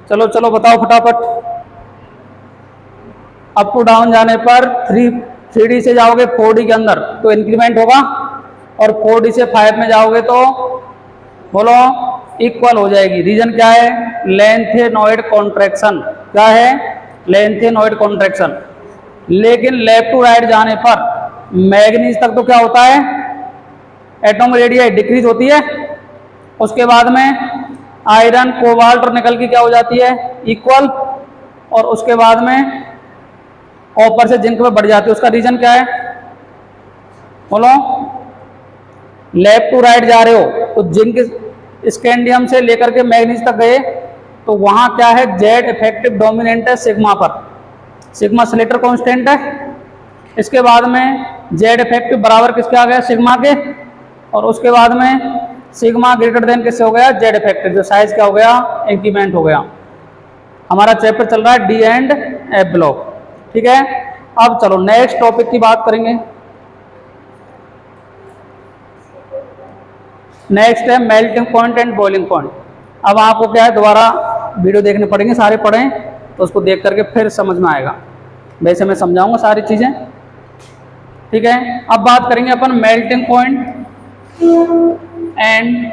चलो चलो बताओ फटाफट। अप टू डाउन जाने पर 3D से जाओगे 4D के अंदर तो इंक्रीमेंट होगा, और 4D से 5 में जाओगे तो बोलो इक्वल हो जाएगी। रीजन क्या है? Lanthanoid contraction. क्या है? Lanthanoid contraction. लेकिन लेफ्ट टू राइट जाने पर मैग्नीज तक तो क्या होता है? एटॉमिक रेडियस डिक्रीज होती है। उसके बाद में आयरन, कोबाल्ट और निकल की क्या हो जाती है? इक्वल। और उसके बाद में कॉपर से जिंक में बढ़ जाती है। उसका रीजन क्या है? बोलो। लेफ्ट टू राइट जा रहे हो तो जिंक स्कैंडियम से लेकर के मैग्नीज तक गए तो वहां क्या है? जेड इफेक्टिव डोमिनेंट है सिग्मा पर। सिग्मा स्लेटर कांस्टेंट है। इसके बाद में जेड इफेक्टिव बराबर किसके आ गया? सिग्मा के। और उसके बाद में सिग्मा ग्रेटर देन किससे हो गया? Z effective. जो साइज क्या हो गया? इंक्रीमेंट हो गया। हमारा चैप्टर चल रहा है डी एंड एफ ब्लॉक। ठीक है, अब चलो नेक्स्ट टॉपिक की बात करेंगे। नेक्स्ट है melting point and boiling point. अब आपको क्या है, दोबारा वीडियो देखने पड़ेंगे, सारे पढ़ें तो उसको देख करके फिर समझ में आएगा। वैसे मैं समझाऊंगा सारी चीजें। ठीक है, अब बात करेंगे अपन melting point and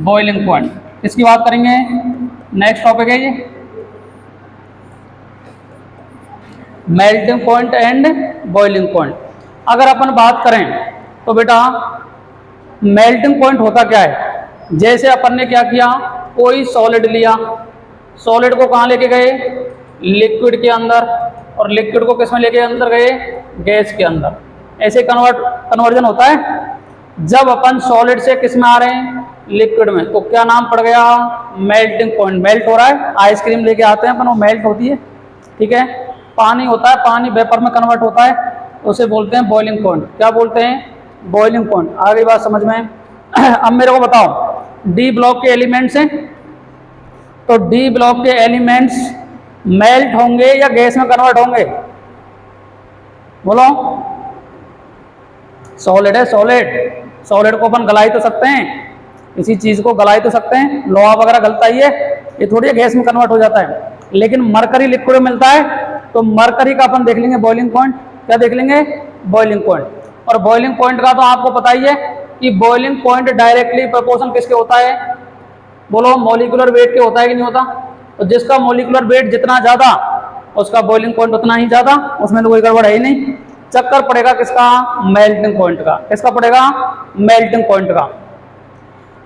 boiling point. इसकी बात करेंगे। नेक्स्ट टॉपिक है ये melting point and boiling point. अगर अपन बात करें तो बेटा मेल्टिंग पॉइंट होता क्या है? जैसे अपन ने क्या किया, कोई सॉलिड लिया, सॉलिड को कहाँ लेके गए? लिक्विड के अंदर, और लिक्विड को किस में लेके अंदर गए? गैस के अंदर। ऐसे कन्वर्जन होता है। जब अपन सॉलिड से किस में आ रहे हैं? लिक्विड में, तो क्या नाम पड़ गया? Melting point. मेल्ट हो रहा है। आइसक्रीम लेके आते हैं अपन, वो मेल्ट होती है। ठीक है, पानी होता है, पानी वेपर में कन्वर्ट होता है, उसे बोलते हैं बॉइलिंग पॉइंट। क्या बोलते हैं? Boiling point. आगे बात समझ में। अब मेरे को बताओ डी ब्लॉक के एलिमेंट्स हैं, तो डी ब्लॉक के एलिमेंट्स मेल्ट होंगे या गैस में कन्वर्ट होंगे? बोलो। सॉलिड है, सॉलिड। सॉलिड को अपन गला तो सकते हैं, इसी चीज को गला तो सकते हैं, लोहा वगैरह गलता ही है, ये थोड़ी गैस में कन्वर्ट हो जाता है। लेकिन मरकरी लिक्विड में मिलता है तो मरकरी का अपन देख लेंगे बॉइलिंग पॉइंट। क्या देख लेंगे? Boiling point. और बॉइलिंग पॉइंट का तो आपको पता ही है कि बॉइलिंग पॉइंट डायरेक्टली प्रोपोर्शन किसके होता है? बोलो, मॉलिक्यूलर वेट के होता है कि नहीं होता? तो जिसका मॉलिक्यूलर वेट जितना ज्यादा उसका बॉइलिंग पॉइंट उतना ही ज्यादा। उसमें तो कोई गड़बड़ है ही नहीं। चक्कर पड़ेगा किसका? मेल्टिंग पॉइंट का। किसका पड़ेगा? मेल्टिंग पॉइंट का।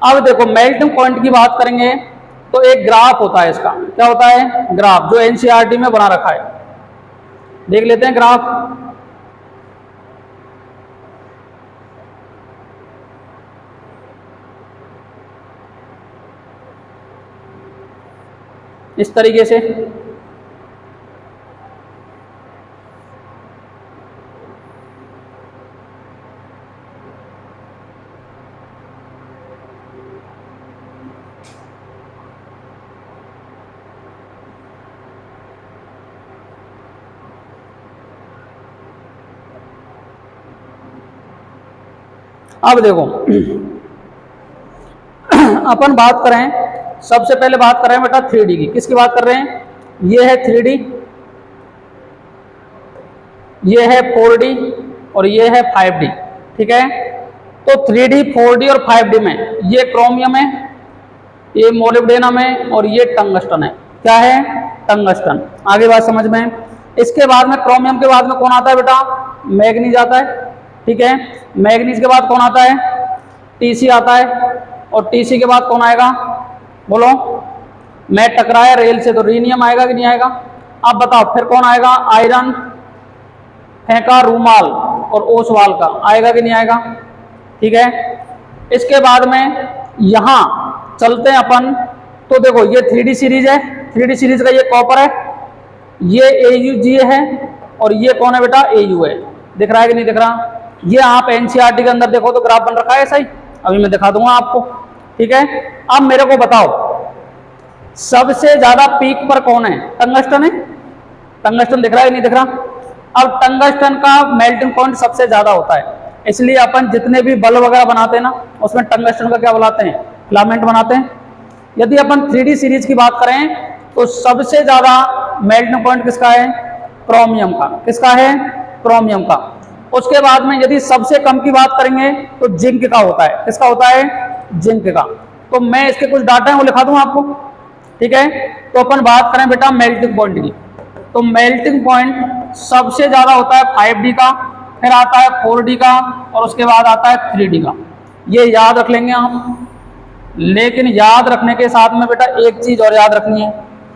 अब देखो मेल्टिंग पॉइंट की बात करेंगे तो एक ग्राफ होता है इसका। क्या होता है? ग्राफ, जो एनसीईआरटी में बना रखा है। देख लेते हैं ग्राफ। इस तरीके से अब देखो अपन बात करें, सबसे पहले बात कर रहे हैं बेटा 3D की। किसकी बात कर रहे हैं? ये है 3D, ये है 4D और ये है 5D। ठीक है, तो 3D, 4D और 5D में ये क्रोमियम है, ये मोलिब्डेनम है और ये टंगस्टन है। क्या है? टंगस्टन। आगे बात समझ में। इसके बाद में क्रोमियम के बाद में कौन आता है बेटा? मैग्नीज आता है। ठीक है, मैग्नीज के बाद कौन आता है? टीसी आता है। और टीसी के बाद कौन आएगा? बोलो। मैं टकराया रेल से तो रीनियम आएगा कि नहीं आएगा? अब बताओ फिर कौन आएगा? आयरन फेंका रूमाल और ओसवाल का, आएगा कि नहीं आएगा? ठीक है, इसके बाद में यहां चलते हैं अपन। तो देखो ये 3D सीरीज है, 3D सीरीज का ये कॉपर है, ये AUG है और ये कौन है बेटा? AU है। दिख रहा है कि नहीं दिख रहा? ये आप एनसीईआरटी के अंदर देखो तो ग्राफ बन रखा है ऐसा ही, अभी मैं दिखा दूंगा आपको। ठीक है, अब मेरे को बताओ सबसे ज्यादा पीक पर कौन है? टंगस्टन है। टंगस्टन दिख रहा है कि नहीं दिख रहा? अब टंगस्टन का मेल्टिंग पॉइंट सबसे ज्यादा होता है, इसलिए अपन जितने भी बल्ब वगैरह बनाते हैं ना उसमें टंगस्टन का क्या बुलाते हैं? फिलामेंट बनाते हैं। यदि अपन 3D सीरीज की बात करें तो सबसे ज्यादा मेल्टिंग पॉइंट किसका है? क्रोमियम का। किसका है? क्रोमियम का। उसके बाद में यदि सबसे कम की बात करेंगे तो जिंक का होता है। किसका होता है? जिंक का। तो मैं इसके कुछ डाटा है वो लिखा दूं आपको, ठीक है। तो अपन बात करें बेटा मेल्टिंग पॉइंट की, तो मेल्टिंग पॉइंट सबसे ज्यादा होता है 5D का, फिर आता है 4D का, और उसके बाद आता है 3D का। ये याद रख लेंगे आप। लेकिन याद रखने के साथ में बेटा एक चीज और याद रखनी है,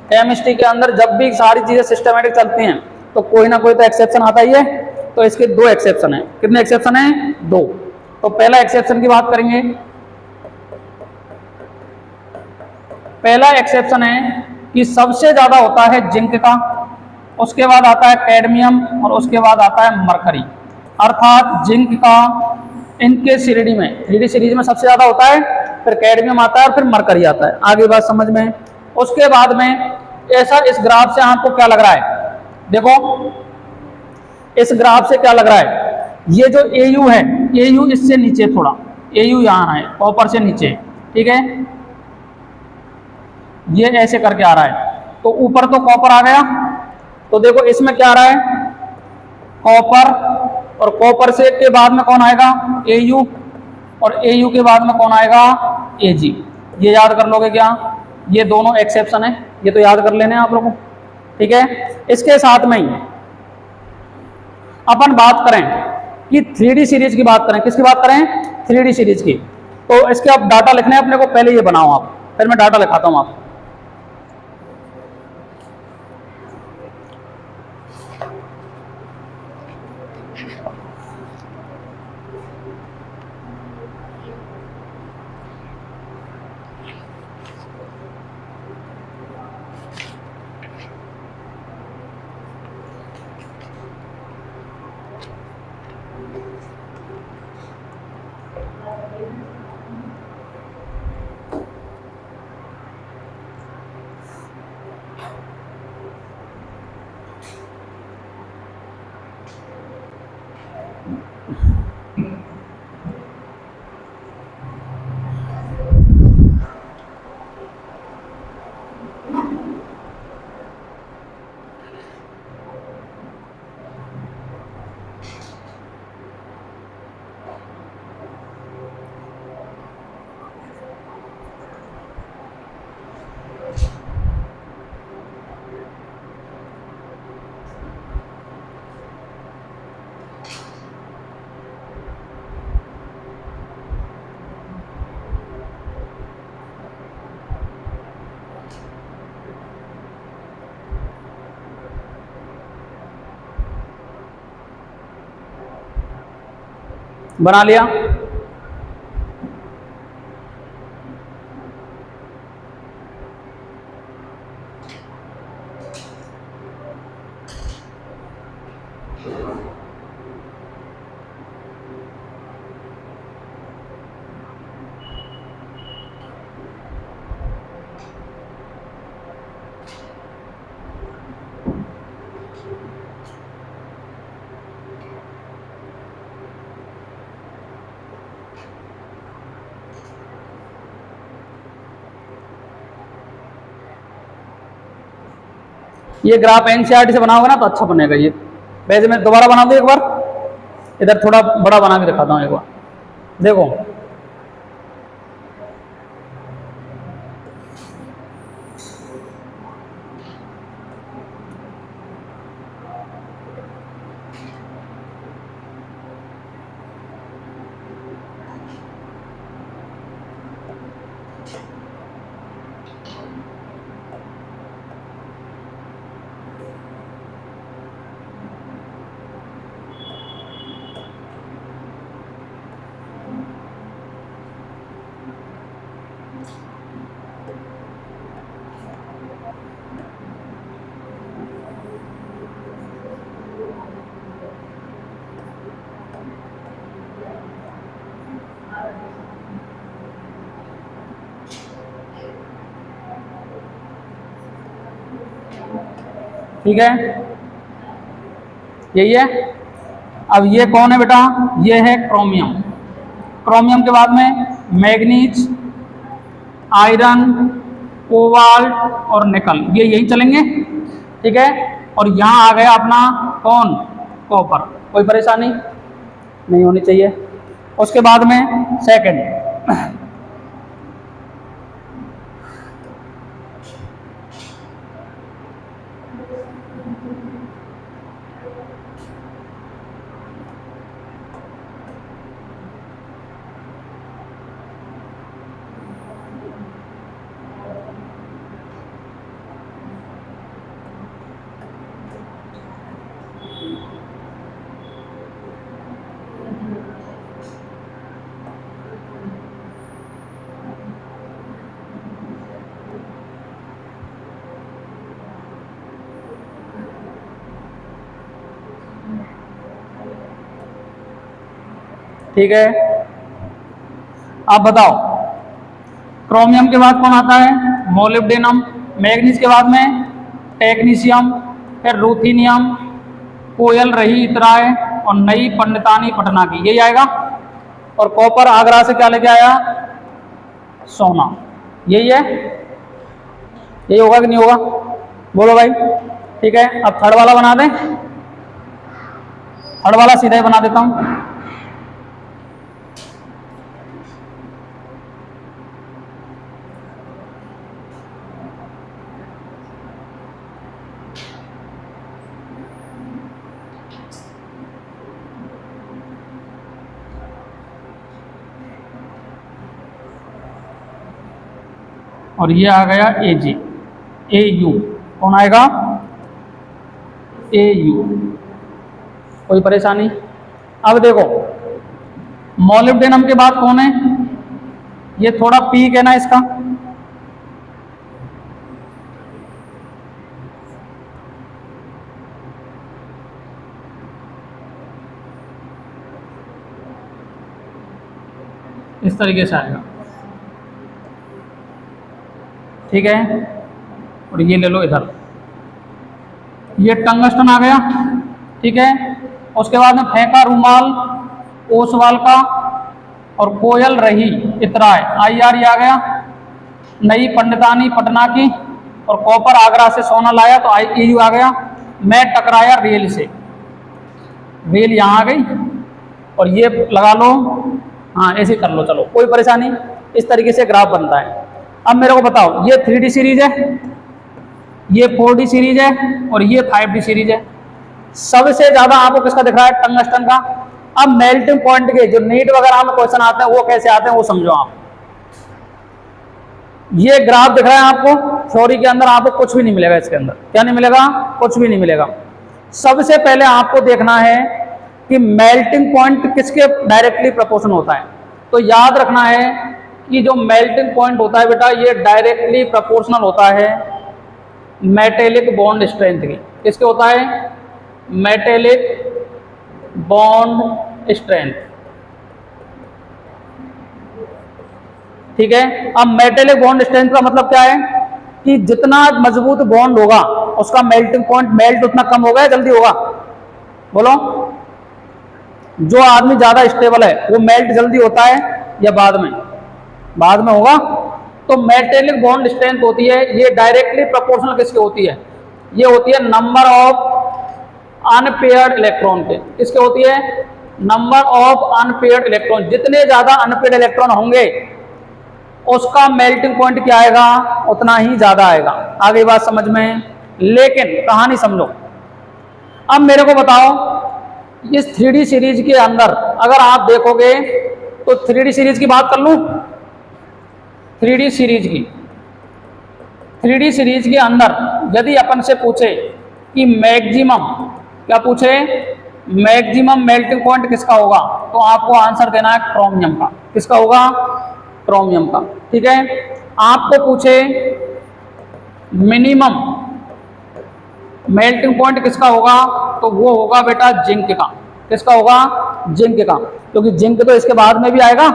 केमिस्ट्री के अंदर जब भी सारी चीजें सिस्टमेटिक चलती हैं तो कोई ना कोई तो एक्सेप्शन आता ही है। तो इसके 2 एक्सेप्शन है। कितने एक्सेप्शन है? 2। तो पहला एक्सेप्शन की बात करेंगे। पहला एक्सेप्शन है कि सबसे ज्यादा होता है जिंक का, उसके बाद आता है कैडमियम, और उसके बाद आता है मरकरी। अर्थात जिंक का इनके सीरीडी में 3D सीरीज में सबसे ज्यादा होता है, फिर कैडमियम आता है और फिर मरकरी आता है। आगे बात समझ में। उसके बाद में ऐसा इस ग्राफ से आपको क्या लग रहा है? देखो इस ग्राफ से क्या लग रहा है, ये जो AU है, AU इससे नीचे थोड़ा, AU यहाँ है कॉपर से नीचे, ठीक है। ये ऐसे करके आ रहा है, तो ऊपर तो कॉपर आ गया, तो देखो इसमें क्या आ रहा है? कॉपर, और कॉपर से के बाद में कौन आएगा? AU, और AU के बाद में कौन आएगा? AG। ये याद कर लोगे क्या? ये दोनों एक्सेप्शन है, ये तो याद कर लेने आप लोगों को, ठीक है। इसके साथ में ही अपन बात करें कि 3D सीरीज की बात करें। किसकी बात करें? 3D सीरीज की। तो इसके अब डाटा लिखने अपने को, पहले ये बनाओ आप, फिर मैं डाटा लिखाता हूं आपको। बना लिया? ये ग्राफ NCERT से बनाओगे ना तो अच्छा बनेगा ये। वैसे मैं दोबारा बना दूं एक बार, इधर थोड़ा बड़ा बना के दिखाता हूँ एक बार, देखो। ठीक है, यही है। अब ये कौन है बेटा? ये है क्रोमियम। क्रोमियम के बाद में मैग्नीज, आयरन, कोबाल्ट और निकल, ये यही चलेंगे, ठीक है। और यहाँ आ गया अपना कौन, कॉपर, कोई परेशानी नहीं होनी चाहिए। उसके बाद में सेकंड, ठीक है। आप बताओ क्रोमियम के बाद कौन आता है, मोलिब्डेनम, मैग्नीज के बाद में टेक्नीशियम, फिर रूथीनियम, कोयल रही इतराय और नई पंडितानी पटना की, यही आएगा। और कॉपर आगरा से क्या लेके आया, सोना, यही है, यही होगा कि नहीं होगा, बोलो भाई। ठीक है, अब थर्ड वाला बना दें, थर्ड वाला सीधा ही बना देता हूं। और ये आ गया AG, AU, कौन आएगा, AU, कोई परेशानी। अब देखो मोलिब्डेनम के बाद कौन है, ये थोड़ा पीक है ना इसका, इस तरीके से आएगा, ठीक है। और ये ले लो इधर, ये टंगस्टन आ गया, ठीक है। उसके बाद में फेंका रूमाल ओसवाल का, और कोयल रही इतराय IR आ गया, नई पंडितानी पटना की, और कॉपर आगरा से सोना लाया तो AU आ गया। मैं टकराया रेल से, रेल यहाँ आ गई, और ये लगा लो, हाँ ऐसे कर लो, चलो कोई परेशानी। इस तरीके से ग्राफ बनता है। अब मेरे को बताओ, ये 3D सीरीज है, ये 4D सीरीज है, और ये 5D सीरीज है। सबसे ज्यादा आपको किसका दिख रहा है, टंगस्टन का। अब मेल्टिंग पॉइंट के जो नीट वगैरह में क्वेश्चन आते हैं वो कैसे आते हैं वो समझो आप। ये ग्राफ दिख रहा है आपको, थ्योरी के अंदर आपको कुछ भी नहीं मिलेगा इसके अंदर, क्या नहीं मिलेगा, कुछ भी नहीं मिलेगा। सबसे पहले आपको देखना है कि मेल्टिंग पॉइंट किसके डायरेक्टली प्रोपोर्शन होता है। तो याद रखना है कि जो मेल्टिंग पॉइंट होता है बेटा, ये डायरेक्टली प्रोपोर्शनल होता है मेटेलिक बॉन्ड स्ट्रेंथ की। किसके होता है, मेटेलिक बॉन्ड स्ट्रेंथ, ठीक है। अब मेटेलिक बॉन्ड स्ट्रेंथ का मतलब क्या है कि जितना मजबूत बॉन्ड होगा उसका मेल्टिंग पॉइंट मेल्ट उतना कम होगा या जल्दी होगा, बोलो। जो आदमी ज्यादा स्टेबल है वो मेल्ट जल्दी होता है या बाद में, बाद में होगा। तो मेटेलिक बॉन्ड स्ट्रेंथ होती है, ये डायरेक्टली प्रोपोर्शनल किसकी होती है, ये होती है नंबर ऑफ अनपेयर्ड इलेक्ट्रॉन के। किसके होती है, नंबर ऑफ अनपेयर्ड इलेक्ट्रॉन। जितने ज्यादा अनपेयर्ड इलेक्ट्रॉन होंगे उसका मेल्टिंग पॉइंट क्या आएगा, उतना ही ज्यादा आएगा। आगे बात समझ में, लेकिन कहानी समझो। अब मेरे को बताओ, इस 3D सीरीज के अंदर अगर आप देखोगे तो 3D सीरीज की बात कर लूं, 3D सीरीज की, 3D सीरीज के अंदर यदि अपन से पूछे कि मैक्सिमम, क्या पूछे, मैक्सिमम मेल्टिंग पॉइंट किसका होगा, तो आपको आंसर देना है क्रोमियम का। किसका होगा, क्रोमियम का, ठीक है। आपको पूछे मिनिमम मेल्टिंग पॉइंट किसका होगा, तो वो होगा बेटा जिंक का। किसका होगा, जिंक का, क्योंकि जिंक तो इसके बाद में भी आएगा।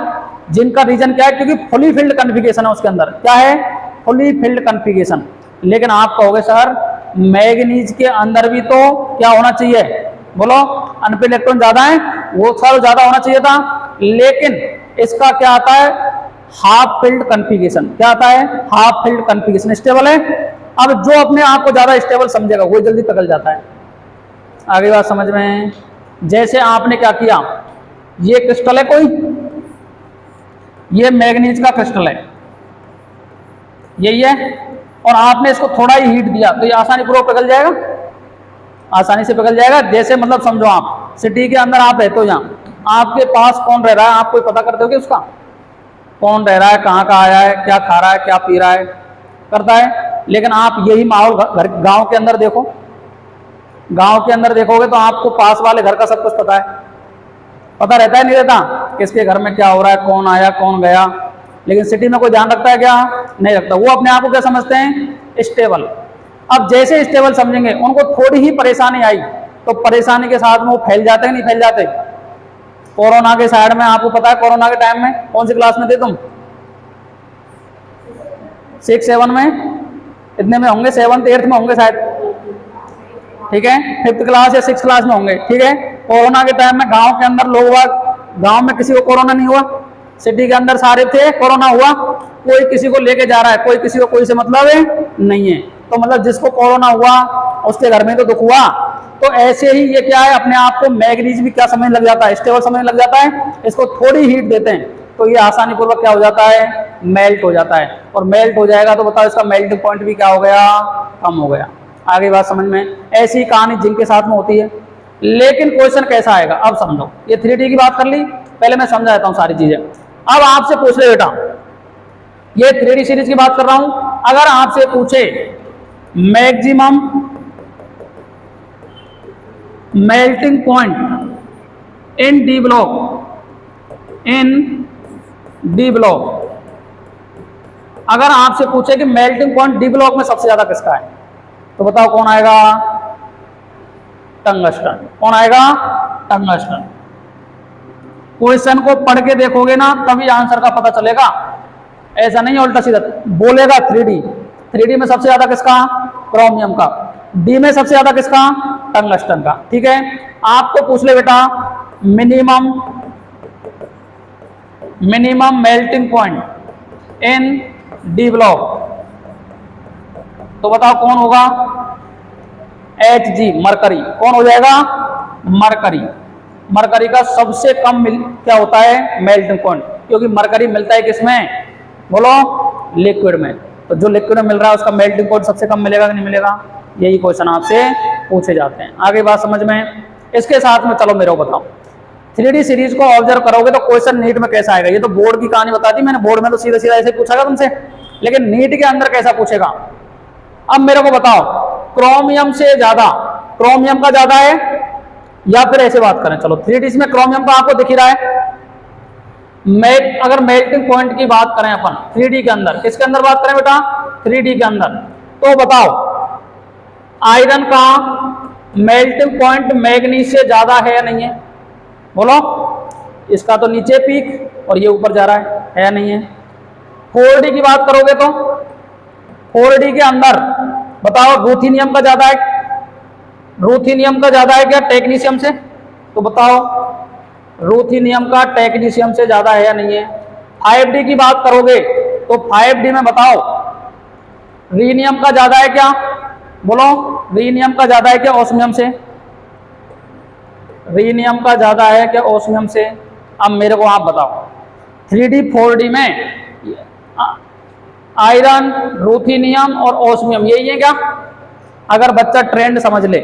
जिंक का रीजन क्या है, क्योंकि फुली फिल्ड कन्फिगरेशन है उसके अंदर। क्या है, फुली फिल्ड कन्फिगरेशन। लेकिन आप कहोगे सर मैग्नीज के अंदर भी तो क्या होना चाहिए, बोलो, अनपेयर्ड इलेक्ट्रॉन ज्यादा है, वो सर ज्यादा होना चाहिए था। लेकिन इसका क्या आता है, हाफ फिल्ड कॉन्फ़िगरेशन। क्या आता है? हाफ फिल्ड कॉन्फ़िगरेशन स्टेबल है। अब जो अपने आप को ज्यादा स्टेबल समझेगा वो जल्दी पिघल जाता है। आगे बात समझ में? जैसे आपने क्या किया, ये क्रिस्टल है कोई, ये मैग्नीज का क्रिस्टल है, यही है, और आपने इसको थोड़ा ही हीट दिया तो ये आसानी पूर्वक पिघल जाएगा, आसानी से पिघल जाएगा। जैसे मतलब समझो आप सिटी के अंदर आप रहते हो, यहाँ आपके पास कौन रह रहा है आप कोई पता करते हो कि उसका कौन रह रहा है, कहाँ का आया है, क्या खा रहा है, क्या पी रहा है, करता है। लेकिन आप यही माहौल गांव के अंदर देखो, गांव के अंदर देखोगे तो आपको पास वाले घर का सब कुछ पता है, पता रहता है नहीं रहता, किसके घर में क्या हो रहा है, कौन आया कौन गया। लेकिन सिटी में कोई ध्यान रखता है क्या? नहीं रखता। वो अपने आप को क्या समझते हैं? स्टेबल। अब जैसे स्टेबल समझेंगे, उनको थोड़ी ही परेशानी आई तो परेशानी के साथ में वो फैल जाते हैं नहीं फैल जाते? कोरोना के साइड में आपको पता है, कोरोना के टाइम में कौन सी क्लास में थे तुम? 6 7 में, इतने में होंगे, 7th 8th में होंगे शायद, ठीक है, 5th क्लास या 6th क्लास में होंगे, ठीक है। कोरोना के टाइम में गांव के अंदर लोग, गांव में किसी को कोरोना नहीं हुआ, सिटी के अंदर सारे थे, कोरोना हुआ, कोई किसी को लेके जा रहा है, कोई किसी को कोई से मतलब नहीं है। तो मतलब जिसको कोरोना हुआ उसके घर में तो दुख हुआ। तो ऐसे ही ये क्या है, अपने आप को मैग्नीज भी क्या समझने लग जाता है? स्टेबल समझने लग जाता है। इसको थोड़ी हीट देते हैं तो ये आसानी पूर्वक क्या हो जाता है? मेल्ट हो जाता है। और मेल्ट हो जाएगा तो बताओ इसका मेल्टिंग पॉइंट भी क्या हो गया? कम हो गया। आगे बात समझ में? ऐसी कहानी जिंक के साथ में होती है। लेकिन क्वेश्चन कैसा आएगा अब समझो। ये 3D की बात कर ली, पहले मैं समझा देता हूँ सारी चीजें। अब आपसे पूछ ले बेटा, ये 3D सीरीज की बात कर रहा हूं, अगर आपसे पूछे maximum melting point in D block, अगर आपसे पूछे कि मेल्टिंग पॉइंट डी ब्लॉक में सबसे ज्यादा किसका है, तो बताओ कौन आएगा? टंगस्टन। कौन आएगा? टंगस्टन। क्वेश्चन को पढ़ के देखोगे ना तभी आंसर का पता चलेगा, ऐसा नहीं है उल्टा सीधा बोलेगा। 3D में सबसे ज्यादा किसका? क्रोमियम का। डी में सबसे ज्यादा किसका? टंगस्टन का। ठीक है, आपको पूछ ले बेटा minimum melting point in D block, तो बताओ कौन होगा? Hg, mercury. कौन हो जाएगा? मरकरी। मरकरी का सबसे कम क्या होता है? Melting point. क्योंकि मरकरी मिलता है किसमें? बोलो, लिक्विड में। तो जो लिक्विड में मिल रहा है उसका मेल्टिंग पॉइंट सबसे कम मिलेगा कि नहीं मिलेगा? यही क्वेश्चन आपसे पूछे जाते हैं। आगे बात समझ में? इसके साथ में चलो मेरे को बताओ, 3D सीरीज को ऑब्जर्व करोगे तो क्वेश्चन नीट में कैसा आएगा? ये तो बोर्ड की कहानी बता दी मैंने, बोर्ड में तो सीधा सीधा ऐसे पूछेगा तुमसे, लेकिन नीट के अंदर कैसा पूछेगा? अब मेरे को बताओ, क्रोमियम से ज्यादा, क्रोमियम का ज्यादा है या फिर ऐसे बात करें, चलो 3D में क्रोमियम का आपको दिख ही रहा है। अगर मेल्टिंग पॉइंट की बात करें अपन 3D के अंदर, किसके अंदर बात करें बेटा? 3D के अंदर, तो बताओ आयरन का मेल्टिंग पॉइंट मैग्नीज से ज्यादा है या नहीं है? बोलो, इसका तो नीचे पीक और ये ऊपर जा रहा है या नहीं है? 4D की बात करोगे तो 4D के अंदर बताओ रूथेनियम का ज्यादा है, रूथेनियम का ज्यादा है क्या टेक्नीशियम से? तो बताओ रूथेनियम का टेक्नीशियम से ज्यादा है या नहीं है? 5D की बात करोगे तो 5D में बताओ रीनियम का ज्यादा है क्या? बोलो, रीनियम का ज्यादा है क्या ओस्मियम से? रीनियम का ज्यादा है क्या ओस्मियम से? अब मेरे को आप बताओ 3D 4D में आयरन, रूथेनियम और ओस्मियम यही है क्या? अगर बच्चा ट्रेंड समझ ले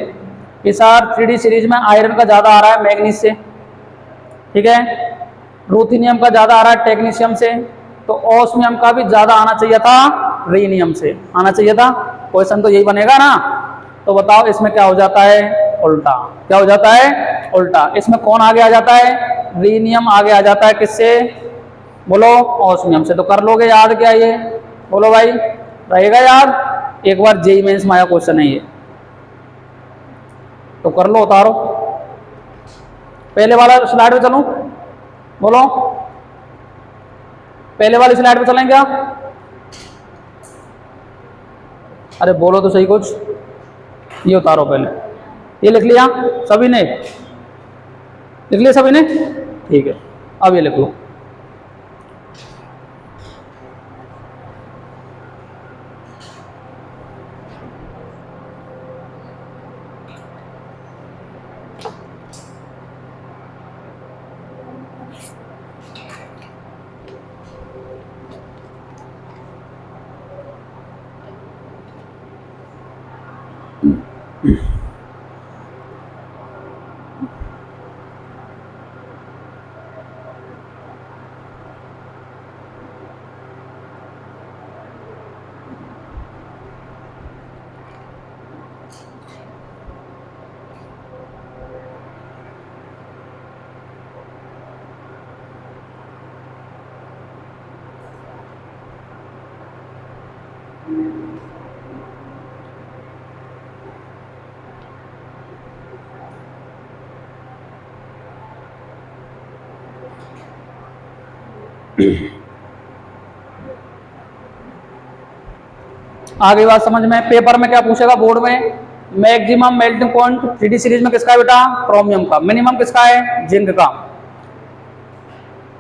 कि सर 3D सीरीज में आयरन का ज्यादा आ रहा है मैग्नीज से, ठीक है, रूथेनियम का ज्यादा आ रहा है टेक्नीशियम से, तो ओस्मियम का भी ज्यादा आना चाहिए था रीनियम से, आना चाहिए था। क्वेश्चन तो यही बनेगा ना। तो बताओ इसमें क्या हो जाता है? उल्टा। क्या हो जाता है? उल्टा। इसमें कौन आगे आ जाता है? रीनियम आगे आ जाता है। किससे? बोलो, ओस्मियम से। तो कर लोगे याद क्या ये? बोलो भाई, रहेगा याद? एक बार जेईई मेंस में आया क्वेश्चन है ये, तो कर लो, उतारो। पहले वाला स्लाइड पे चलूं? बोलो, पहले वाली स्लाइड पे चलें क्या? अरे बोलो तो सही कुछ। ये उतारो पहले। ये लिख लिया सभी ने? लिख लिया सभी ने? ठीक है, अब ये लिख लो। आगे बात समझ में। पेपर में क्या पूछेगा बोर्ड में, maximum melting point 3D series में किसका है बेटा, क्रोमियम का। मिनिमम किसका है, जिंक का।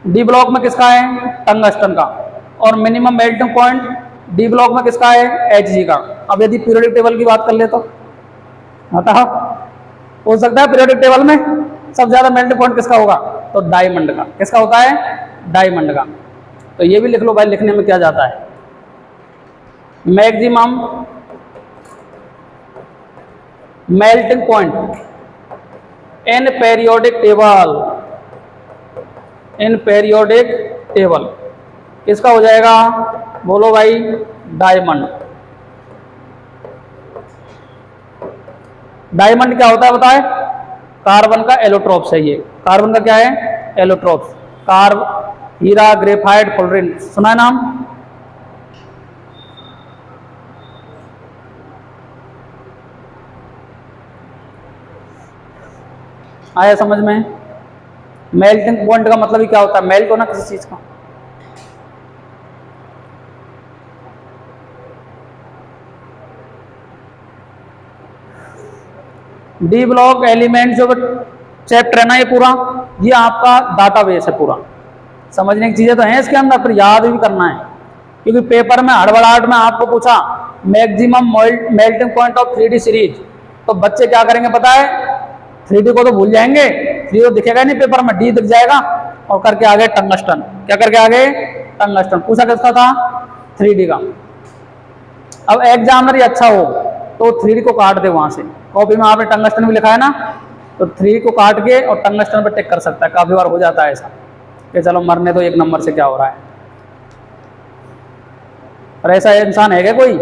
डी ब्लॉक में किसका है, टंगस्टन का। और minimum melting point D block में किसका है, Hg का। अब यदि पीरियोडिक टेबल की बात कर ले तो बताओ, हो सकता है पीरियोडिक टेबल में सबसे ज्यादा मेल्टिंग पॉइंट किसका होगा, तो डायमंड का। किसका होता है, डायमंड का। तो ये भी लिख लो भाई, लिखने में क्या जाता है। Maximum melting point in periodic table, in periodic table किसका हो जाएगा, बोलो भाई, डायमंड। डायमंड क्या होता है बताए, कार्बन का एलोट्रोप्स है ये। कार्बन का क्या है, एलोट्रोप्स। हीरा, ग्रेफाइट, फ्लोरीन, सुना है नाम। आया समझ में। मेल्टिंग पॉइंट का मतलब ही क्या होता है, मेल्ट होना किसी चीज का। डी ब्लॉक एलिमेंट जो चैप्टर है ना, ये पूरा ये आपका डाटाबेस है पूरा। समझने की चीजें तो हैं इसके अंदर, पर याद भी करना है। क्योंकि पेपर में हड़बड़ाहट में आपको पूछा maximum melting point of 3D series, तो बच्चे क्या करेंगे पता है, 3D को तो भूल जाएंगे, 3D तो दिखेगा नहीं पेपर में, डी दिख जाएगा और करके आगे टंगस्टन। क्या करके आगे, टंगस्टन। पूछा किसका था, 3D का। अब एग्जामिनर अच्छा हो तो 3D को काट दे वहां से, कॉपी में आपने टंगस्टन भी लिखा है ना, तो 3D को काट के और टंगस्टन पर टिक कर सकता है। काफी बार हो जाता है ऐसा कि चलो मरने तो एक नंबर से क्या हो रहा है। और ऐसा इंसान है क्या कोई,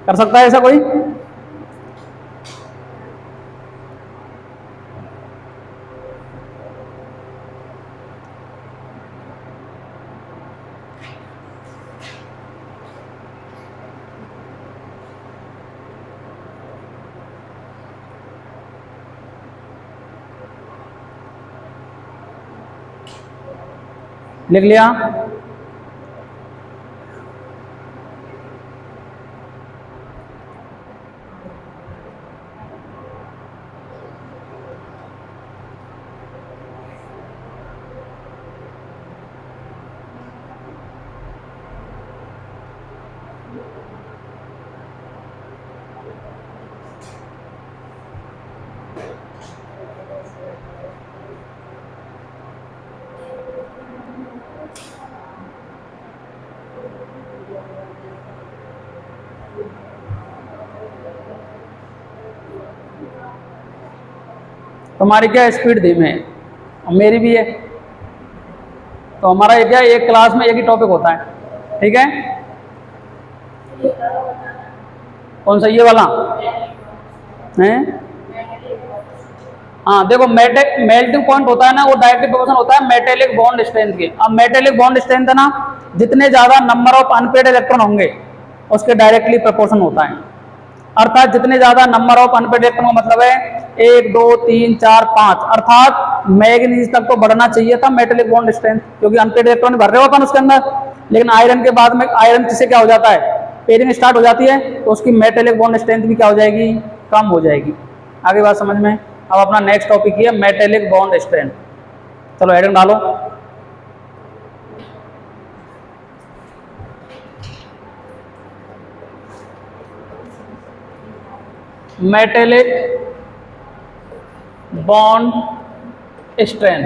कर सकता है ऐसा कोई। लिख लिया। तुम्हारी क्या स्पीड धीमे है और मेरी भी है, तो हमारा ये क्या, एक क्लास में एक ही टॉपिक होता है, ठीक है। कौन सा, ये वाला है। हाँ देखो, मेल्टिंग पॉइंट होता है ना, वो डायरेक्टली प्रोपोर्शनल होता है मेटेलिक बॉन्ड स्ट्रेंथ के। अब मेटेलिक बॉन्ड स्ट्रेंथ है ना, जितने ज्यादा नंबर ऑफ अनपेड इलेक्ट्रॉन होंगे उसके डायरेक्टली प्रोपोर्शन होता है। अर्थात जितने ज्यादा नंबर ऑफ अनपेड इलेक्ट्रॉन का मतलब है 1 2 3 4 5, अर्थात मैग्नीज तक तो बढ़ना चाहिए था मेटेलिक बॉन्ड स्ट्रेंथ, क्योंकि अनपेड इलेक्ट्रॉन भर रहे हो अपन उसके अंदर। लेकिन आयरन के बाद में आयरन से क्या हो जाता है, पेयरिंग स्टार्ट हो जाती है, तो उसकी मेटेलिक बॉन्ड स्ट्रेंथ भी क्या हो जाएगी, कम हो जाएगी। आगे बात समझ में। अब अपना नेक्स्ट टॉपिक है मेटेलिक बॉन्ड स्ट्रेंथ। चलो हेडिंग डालो। Metallic bond strength.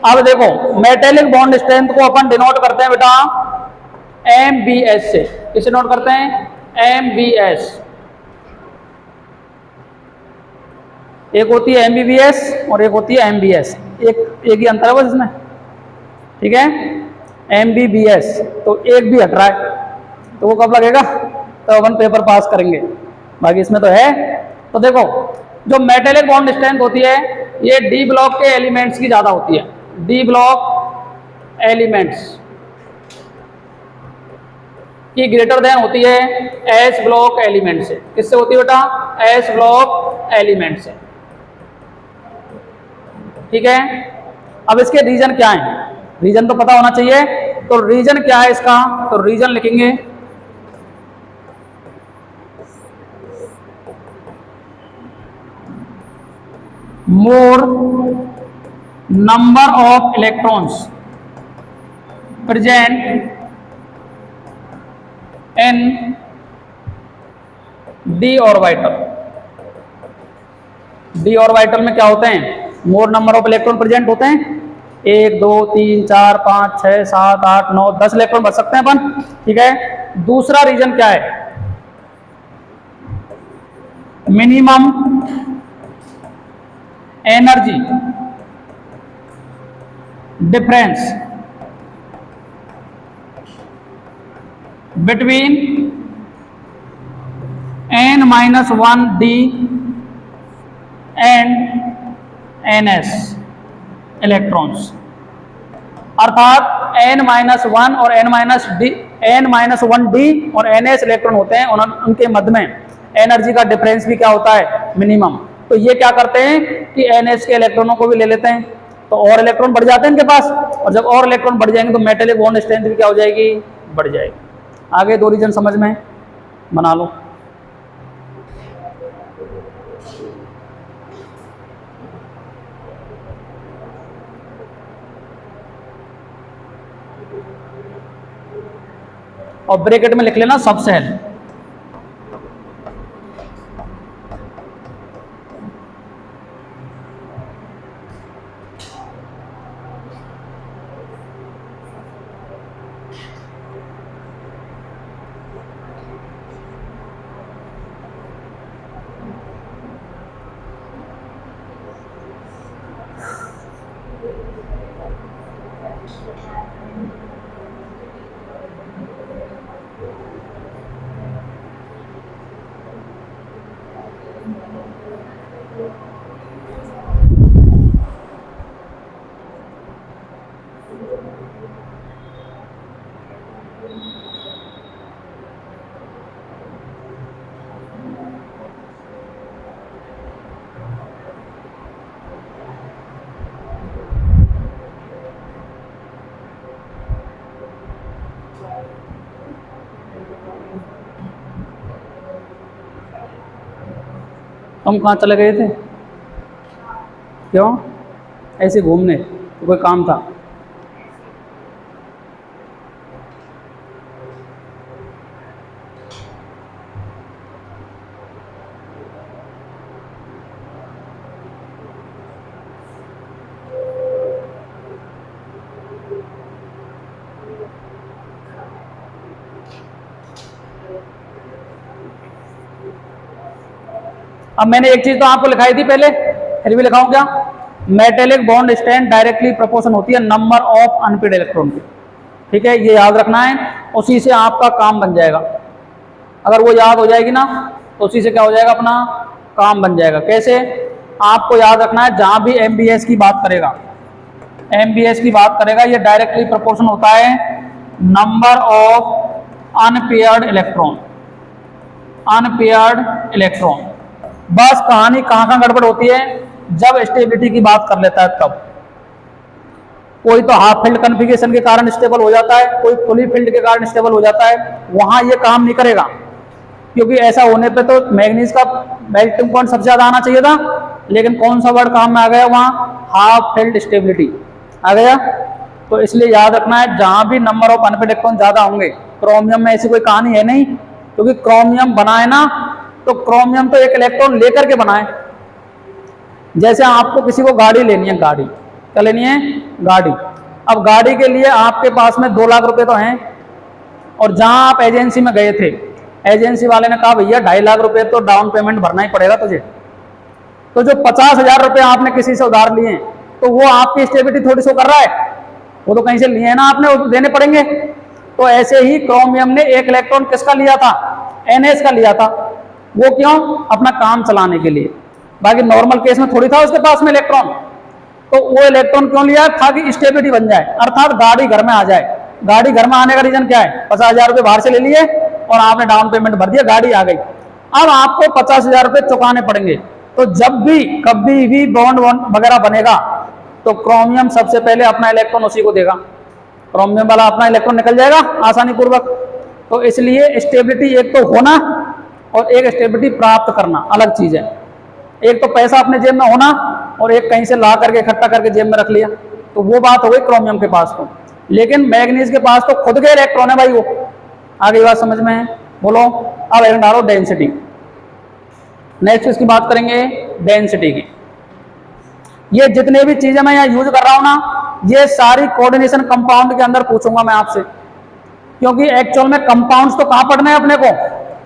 अब देखो मेटेलिक बॉन्ड स्ट्रेंथ को अपन डिनोट करते हैं बेटा MbS से। किसे नोट करते हैं? MbS। एक होती है MbBS और एक होती है MbS, एक ही अंतर है बस इसमें, ठीक है। MbBS तो एक भी हट रहा है तो वो कब लगेगा? तो अपन पेपर पास करेंगे, बाकी इसमें तो है। तो देखो जो मेटेलिक बॉन्ड स्ट्रेंथ होती है ये डी ब्लॉक के एलिमेंट्स की ज्यादा होती है। डी ब्लॉक एलिमेंट्स की ग्रेटर देन होती है एस ब्लॉक एलिमेंट से। किससे होती है बेटा? एस ब्लॉक एलिमेंट से, ठीक है। अब इसके रीजन क्या है? रीजन तो पता होना चाहिए, तो रीजन क्या है इसका? तो रीजन लिखेंगे more number of electrons present in d orbital। d orbital में क्या होते हैं? मोर नंबर ऑफ इलेक्ट्रॉन प्रेजेंट होते हैं, 1 2 3 4 5 6 7 8 9 10 इलेक्ट्रॉन बच सकते हैं अपन, ठीक है। दूसरा रीजन क्या है? Minimum energy difference between n-1d and ns electrons. अर्थात n-1 और n-1d और ns इलेक्ट्रॉन होते हैं, उनके मध्य में एनर्जी का डिफरेंस भी क्या होता है? मिनिमम। तो ये क्या करते हैं कि ns के इलेक्ट्रॉनों को भी ले लेते हैं, तो और इलेक्ट्रॉन बढ़ जाते हैं इनके पास, और जब और इलेक्ट्रॉन बढ़ जाएंगे तो मेटेलिक बॉन्ड स्ट्रेंथ भी क्या हो जाएगी? बढ़ जाएगी। आगे दो रीजन समझ में बना लो। और ब्रैकेट में लिख लेना सब सेल। हम कहाँ चले गए थे? क्यों? ऐसे घूमने, तो कोई काम था? अब मैंने एक चीज तो आपको लिखाई थी पहले, फिर भी लिखाऊं क्या? Metallic bond strength directly proportion होती है नंबर ऑफ अनपेड इलेक्ट्रॉन की, ठीक है। ये याद रखना है, उसी से आपका काम बन जाएगा। अगर वो याद हो जाएगी ना तो उसी से क्या हो जाएगा? अपना काम बन जाएगा। कैसे? आपको याद रखना है, जहां भी MbS की बात करेगा, MbS की बात करेगा, ये डायरेक्टली प्रोपोर्शन होता है number of unpaired electron. Unpaired electron. बस कहानी कहाँ कहाँ गड़बड़ होती है? जब स्टेबिलिटी की बात कर लेता है तब। कोई तो हाफ फील्ड कन्फिगरेशन के कारण स्टेबल हो जाता है, कोई फुली फील्ड के कारण स्टेबल हो जाता है, वहां ये काम नहीं करेगा। क्योंकि ऐसा होने पे तो मैग्नीज का मेल्टिंग पॉइंट सबसे ज्यादा आना चाहिए था, लेकिन कौन सा वर्ड काम में आ गया? वहां हाफ फील्ड स्टेबिलिटी आ गया। तो इसलिए याद रखना है, जहां भी नंबर ऑफ अनपेड इलेक्ट्रॉन ज्यादा होंगे, क्रोमियम में ऐसी कोई कहानी है नहीं, क्योंकि क्रोमियम बनाए ना तो क्रोमियम तो एक इलेक्ट्रॉन लेकर के बनाए। जैसे आपको किसी को गाड़ी लेनी है, गाड़ी, क्या लेनी है? गाड़ी। अब गाड़ी के लिए आपके पास में 2 लाख रुपए तो हैं, और जहां आप एजेंसी में गए थे, एजेंसी वाले ने कहा भैया 2.5 लाख रुपए तो डाउन पेमेंट भरना ही पड़ेगा तुझे, तो जो 50,000 रुपए आपने किसी से उधार लिए तो वो आपकी स्टेबिलिटी थोड़ी सो कर रहा है, वो तो कहीं से लिए हैं ना आपने, वो तो देने पड़ेंगे। तो ऐसे ही क्रोमियम ने 1 इलेक्ट्रॉन किसका लिया था? NH का लिया था। वो क्यों? अपना काम चलाने के लिए। बाकी नॉर्मल केस में थोड़ी था उसके पास में इलेक्ट्रॉन। तो वो इलेक्ट्रॉन क्यों लिया था? कि स्टेबिलिटी बन जाए, अर्थात गाड़ी घर में आ जाए। गाड़ी घर में आने का रीजन क्या है? 50,000 रुपए बाहर से ले लिए और आपने डाउन पेमेंट भर दिया, गाड़ी आ गई। अब आपको 50,000 रुपए चुकाने पड़ेंगे। तो जब भी कभी भी बॉन्ड वगैरह बनेगा तो क्रोमियम सबसे पहले अपना इलेक्ट्रॉन उसी को देगा, क्रोमियम वाला अपना इलेक्ट्रॉन निकल जाएगा आसानी पूर्वक। तो इसलिए स्टेबिलिटी एक तो होना और एक स्टेबिलिटी प्राप्त करना अलग चीज है। एक तो पैसा अपने जेब में होना और एक कहीं से ला करके इकट्ठा करके जेब में रख लिया, तो वो बात हो गई क्रोमियम के पास तो। लेकिन मैग्नीज के पास तो खुद के इलेक्ट्रॉन है भाई वो। आगे बात समझ में है? बोलो। अब एक डालो डेंसिटी। नेक्स्ट इसकी बात करेंगे डेंसिटी की। ये जितने भी चीजें मैं यहाँ यूज कर रहा हूं ना, ये सारी कोऑर्डिनेशन कंपाउंड के अंदर पूछूंगा मैं आपसे, क्योंकि एक्चुअल में कंपाउंड्स तो कहां पढ़ने हैं अपने को?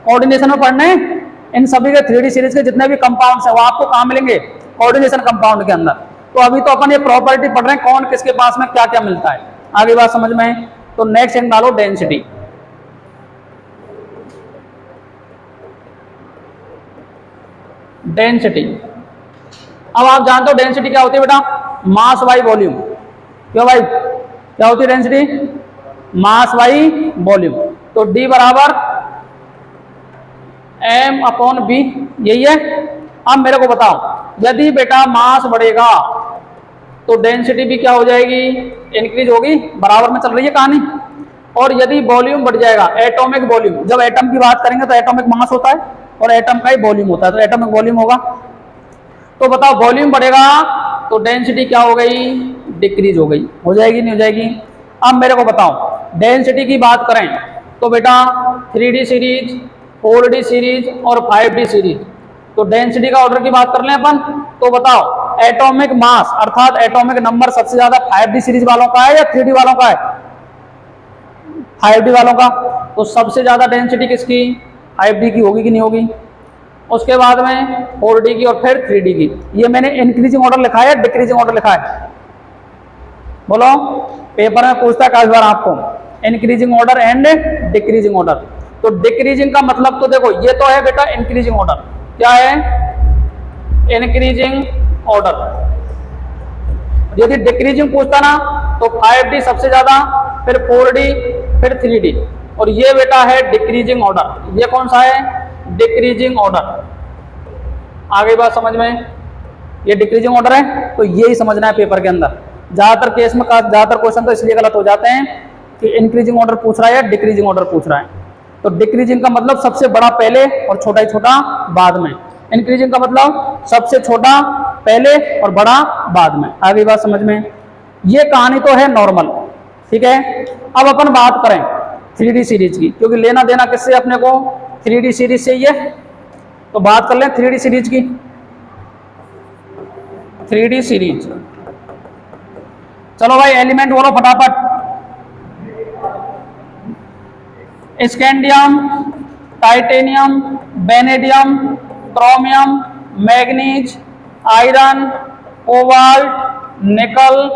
कोऑर्डिनेशन में पढ़ने हैं। इन सभी के 3D सीरीज के जितने भी कंपाउंड्स हैं वो आपको कहां मिलेंगे? कोऑर्डिनेशन कंपाउंड के अंदर। तो अभी तो अपन ये प्रॉपर्टी पढ़ रहे हैं कौन किसके पास में क्या क्या मिलता है। आगे बात समझ में है? तो नेक्स्ट एक डालो डेंसिटी। डेंसिटी, अब आप जानते हो डेंसिटी क्या होती है बेटा? Mass by volume. क्यों भाई? क्या होती है डेंसिटी? Mass by volume. तो D बराबर m/v, यही है। अब मेरे को बताओ, यदि बेटा मास बढ़ेगा तो डेंसिटी भी क्या हो जाएगी? इंक्रीज होगी। बराबर में चल रही है कहानी। और यदि वॉल्यूम बढ़ जाएगा, एटॉमिक वॉल्यूम, जब एटम की बात करेंगे तो एटॉमिक मास होता है और एटम का ही वॉल्यूम होता है, तो एटॉमिक वॉल्यूम होगा। तो बताओ वॉल्यूम बढ़ेगा तो डेंसिटी क्या हो गई? डिक्रीज हो गई। हो जाएगी नहीं हो जाएगी? अब मेरे को बताओ डेंसिटी की बात करें तो बेटा 3D सीरीज, 4D सीरीज और 5D सीरीज। तो डेंसिटी का ऑर्डर की बात कर लें अपन, तो बताओ एटॉमिक मास अर्थात एटॉमिक नंबर सबसे ज्यादा 5D सीरीज वालों का है या 3D वालों का है? 5D वालों का। तो सबसे ज्यादा डेंसिटी किसकी? 5D की होगी कि नहीं होगी? उसके बाद में 4D की और फिर 3D की। ये मैंने इंक्रीजिंग ऑर्डर लिखा है, डिक्रीजिंग ऑर्डर लिखा है? बोलो। पेपर में पूछता है काफी बार आपको increasing order and decreasing order. तो डिक्रीजिंग का मतलब तो देखो ये तो है बेटा इंक्रीजिंग ऑर्डर। क्या है? Increasing order. यदि डिक्रीजिंग पूछता ना तो 5D सबसे ज्यादा, फिर 4D, फिर 3D, और ये बेटा है डिक्रीजिंग ऑर्डर। ये कौन सा है? Decreasing order. आगे बात समझ में? ये डिक्रीजिंग ऑर्डर है, तो यही समझना है पेपर के अंदर। ज्यादातर केस में ज्यादातर क्वेश्चन तो इसलिए गलत हो जाते हैं कि इंक्रीजिंग ऑर्डर पूछ रहा है या डिक्रीजिंग ऑर्डर पूछ रहा है। तो डिक्रीजिंग का मतलब सबसे बड़ा पहले और छोटा ही छोटा बाद में। इंक्रीजिंग का मतलब सबसे छोटा पहले और बड़ा बाद में। आगे बात समझ में? ये कहानी तो है नॉर्मल, ठीक है। अब अपन बात करें 3D सीरीज की, क्योंकि लेना देना किससे अपने को? 3D सीरीज से ही है। तो बात कर लें 3D सीरीज की। 3D सीरीज, चलो भाई एलिमेंट बोलो फटाफट। Scandium, titanium, vanadium, chromium, manganese, iron, cobalt, निकल,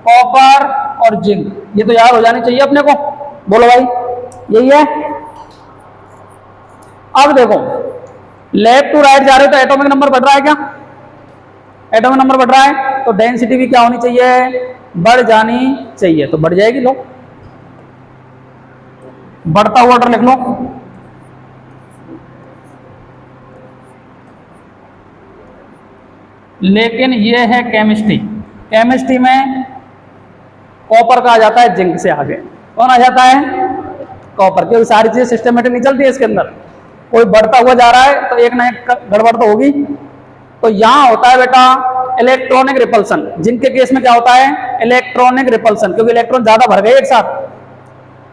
कॉपर और जिंक। ये तो याद हो जानी चाहिए अपने को। बोलो भाई, यही है। अब देखो लेफ्ट टू राइट जा रहे हो तो एटॉमिक नंबर बढ़ रहा है क्या? एटॉमिक नंबर बढ़ रहा है तो डेंसिटी भी क्या होनी चाहिए? बढ़ जानी चाहिए। तो बढ़ जाएगी। लो बढ़ता हुआ ऑर्डर लिख लो। लेकिन ये है केमिस्ट्री। केमिस्ट्री में कॉपर का आ जाता है जिंक से आगे। कौन आ जाता है? कॉपर। क्योंकि सारी चीजें सिस्टमेटिक नहीं चलती है इसके अंदर। कोई बढ़ता हुआ जा रहा है तो एक ना एक गड़बड़ तो होगी। तो यहां होता है बेटा इलेक्ट्रॉनिक रिपल्सन। जिंक के केस में क्या होता है? इलेक्ट्रॉनिक रिपल्सन, क्योंकि इलेक्ट्रॉन ज्यादा भर गए एक साथ।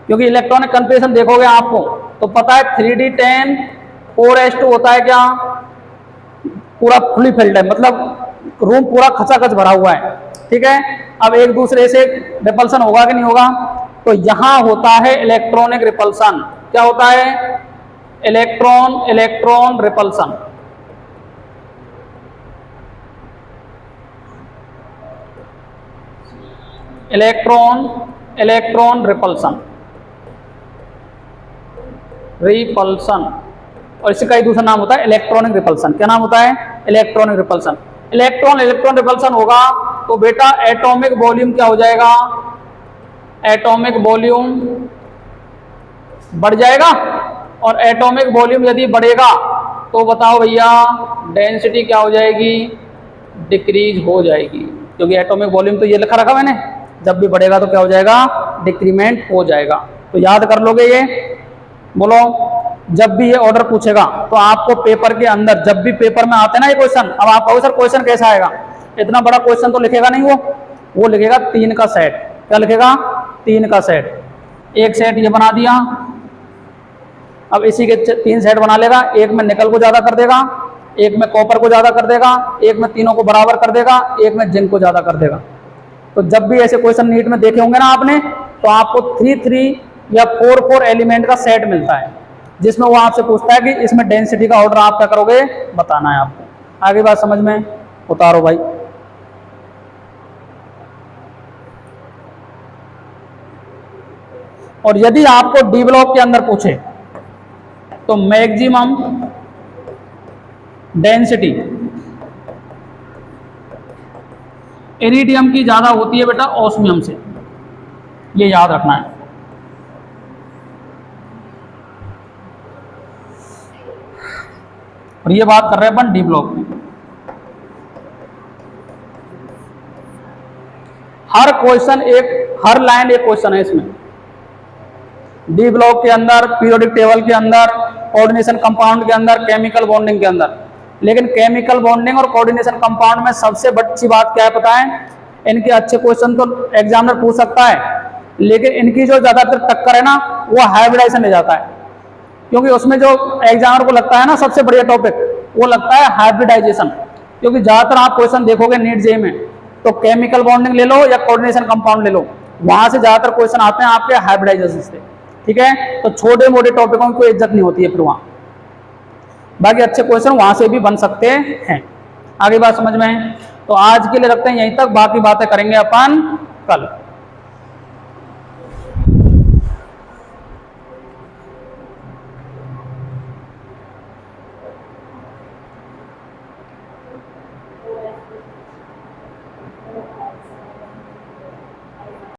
क्योंकि इलेक्ट्रॉनिक कन्फिगरेशन देखोगे आपको तो पता है 3D10 4s2 होता है क्या? पूरा फुली फिल्ड है, मतलब रूम पूरा खचाखच भरा हुआ है। ठीक है। अब एक दूसरे से रिपल्सन होगा कि नहीं होगा? तो यहां होता है इलेक्ट्रॉनिक रिपल्सन। क्या होता है? Electron electron repulsion. Electron electron repulsion, repulsion. और इसका ही दूसरा नाम होता है इलेक्ट्रॉनिक रिपल्सन। क्या नाम होता है? Electronic repulsion. Electron electron repulsion होगा तो बेटा एटॉमिक वॉल्यूम क्या हो जाएगा? एटॉमिक वॉल्यूम बढ़ जाएगा। और एटॉमिक वॉल्यूम यदि बढ़ेगा तो बताओ भैया डेंसिटी क्या हो जाएगी? डिक्रीज हो जाएगी। क्योंकि एटॉमिक वॉल्यूम तो ये लिखा रखा मैंने, जब भी बढ़ेगा तो क्या हो जाएगा? डिक्रीमेंट हो जाएगा। तो याद कर लोगे ये? बोलो, जब भी ये ऑर्डर पूछेगा तो आपको पेपर के अंदर, जब भी पेपर में आते ना ये क्वेश्चन, अब आप कहो सर क्वेश्चन कैसा आएगा? इतना बड़ा क्वेश्चन तो लिखेगा नहीं वो लिखेगा 3 का सेट। क्या लिखेगा? 3 का सेट। एक सेट ये बना दिया, अब इसी के 3 सेट बना लेगा। एक में निकल को ज्यादा कर देगा, एक में कॉपर को ज्यादा कर देगा, एक में तीनों को बराबर कर देगा, एक में जिंक को ज्यादा कर देगा। तो जब भी ऐसे क्वेश्चन नीट में देखे होंगे ना आपने, तो आपको 3 या 4 एलिमेंट का सेट मिलता है, जिसमें वो आपसे पूछता है कि इसमें डेंसिटी का ऑर्डर आप क्या करोगे? बताना है आपको। आगे बात समझ में? उतारो भाई। और यदि आपको डी ब्लॉक के अंदर पूछे तो मैक्सिमम डेंसिटी इरिडियम की ज्यादा होती है बेटा ऑस्मियम से, ये याद रखना है। और ये बात कर रहे हैं अपन डी ब्लॉक में। हर क्वेश्चन हर लाइन एक क्वेश्चन है इसमें। डी ब्लॉक के अंदर, पीरियोडिक टेबल के अंदर, कोऑर्डिनेशन कंपाउंड के अंदर, केमिकल बॉन्डिंग के अंदर। लेकिन केमिकल बॉन्डिंग और कोऑर्डिनेशन कंपाउंड में सबसे अच्छी बात क्या है पता है? इनके अच्छे क्वेश्चन तो एग्जामिनर पूछ सकता है, लेकिन इनकी जो ज्यादातर टक्कर है ना वो हाइब्रिडाइजेशन ले जाता है। क्योंकि उसमें जो एग्जामिनर को लगता है ना सबसे बढ़िया टॉपिक, वो लगता है हाइब्रिडाइजेशन। क्योंकि ज्यादातर आप क्वेश्चन देखोगे नीट जे में तो केमिकल बॉन्डिंग ले लो या कोऑर्डिनेशन कंपाउंड ले लो, वहां से ज्यादातर क्वेश्चन आते हैं आपके हाइब्रिडाइजेशन से। ठीक है, तो छोटे मोटे टॉपिकों की कोई इज्जत नहीं होती है फिर वहां। बाकी अच्छे क्वेश्चन वहां से भी बन सकते हैं। आगे बात समझ में? तो आज के लिए रखते हैं यहीं तक, बाकी बातें करेंगे अपन कल।